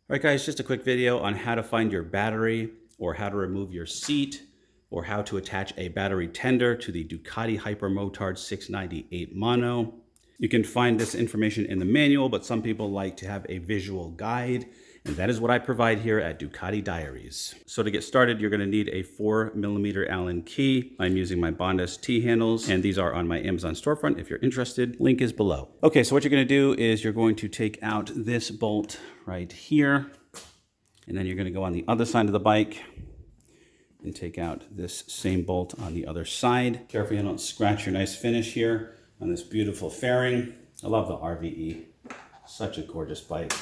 All right, guys, just a quick video on how to find your battery or how to remove your seat or how to attach a battery tender to the Ducati Hypermotard 698 Mono. You can find this information in the manual, but some people like to have a visual guide, and that is what I provide here at Ducati Diaries. So to get started, you're gonna need a 4mm Allen key. I'm using my Bondus T-handles, and these are on my Amazon storefront if you're interested. Link is below. Okay, so what you're gonna do is you're going to take out this bolt right here, and then you're gonna go on the other side of the bike and take out this same bolt on the other side. Careful you don't scratch your nice finish here on this beautiful fairing. I love the RVE, such a gorgeous bike.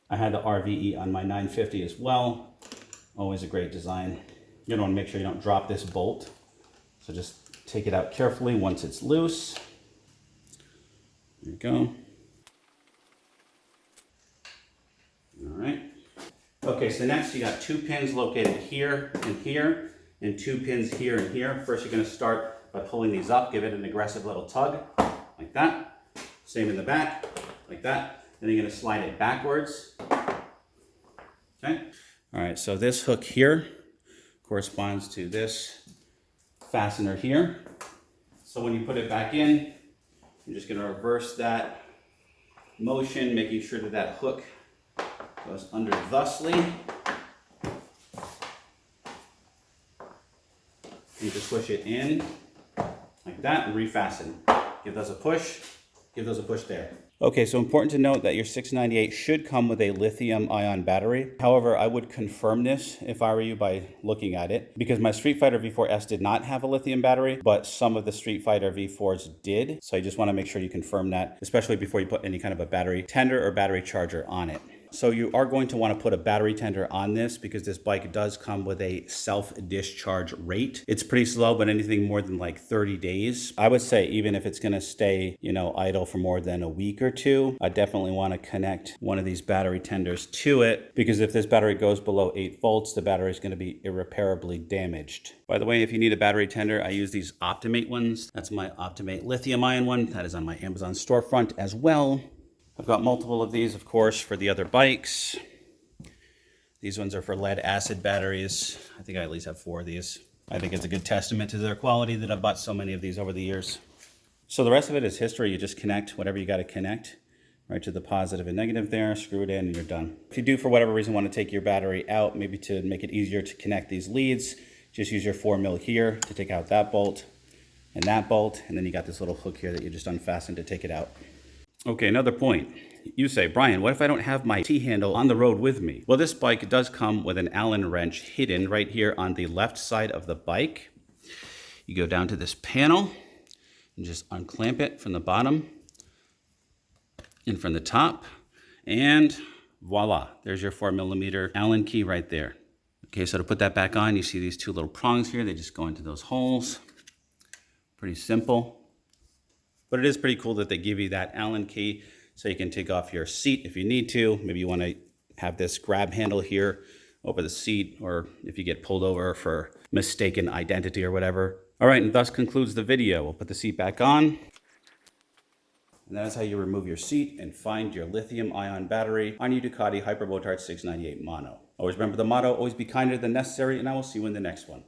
I had the RVE on my 950 as well. Always a great design. You're gonna wanna make sure you don't drop this bolt. So just take it out carefully once it's loose. There you go. All right. Okay, so next you got 2 pins located here and here, and 2 pins here and here. First you're gonna start by pulling these up, give it an aggressive little tug, like that. Same in the back, like that. Then you're gonna slide it backwards. Okay. All right, so this hook here corresponds to this fastener here. So when you put it back in, you're just gonna reverse that motion, making sure that that hook goes under thusly. You just push it in like that and refasten. Give those a push, give those a push there. Okay, so important to note that your 698 should come with a lithium ion battery. However, I would confirm this if I were you by looking at it, because my Street Fighter V4S did not have a lithium battery, but some of the Street Fighter V4s did. So you just want to make sure you confirm that, especially before you put any kind of a battery tender or battery charger on it. So you are going to want to put a battery tender on this because this bike does come with a self-discharge rate. It's pretty slow, but anything more than like 30 days. I would say even if it's going to stay, idle for more than a week or two, I definitely want to connect one of these battery tenders to it, because if this battery goes below 8 volts, the battery is going to be irreparably damaged. By the way, if you need a battery tender, I use these Optimate ones. That's my Optimate lithium ion one. That is on my Amazon storefront as well. I've got multiple of these, of course, for the other bikes. These ones are for lead acid batteries. I think I at least have 4 of these. I think it's a good testament to their quality that I've bought so many of these over the years. So the rest of it is history. You just connect whatever you got to connect right to the positive and negative there, screw it in, and you're done. If you do, for whatever reason, want to take your battery out, maybe to make it easier to connect these leads, just use your 4mm here to take out that bolt, and then you got this little hook here that you just unfasten to take it out. Okay, another point. You say, Brian, what if I don't have my T-handle on the road with me? Well, this bike does come with an Allen wrench hidden right here on the left side of the bike. You go down to this panel and just unclamp it from the bottom and from the top, and voila, there's your 4mm Allen key right there. Okay, so to put that back on, you see these 2 little prongs here. They just go into those holes. Pretty simple. But it is pretty cool that they give you that Allen key so you can take off your seat if you need to. Maybe you want to have this grab handle here over the seat, or if you get pulled over for mistaken identity or whatever. All right, and thus concludes the video. We'll put the seat back on. And that is how you remove your seat and find your lithium-ion battery on your Ducati Hypermotard 698 Mono. Always remember the motto, always be kinder than necessary, and I will see you in the next one.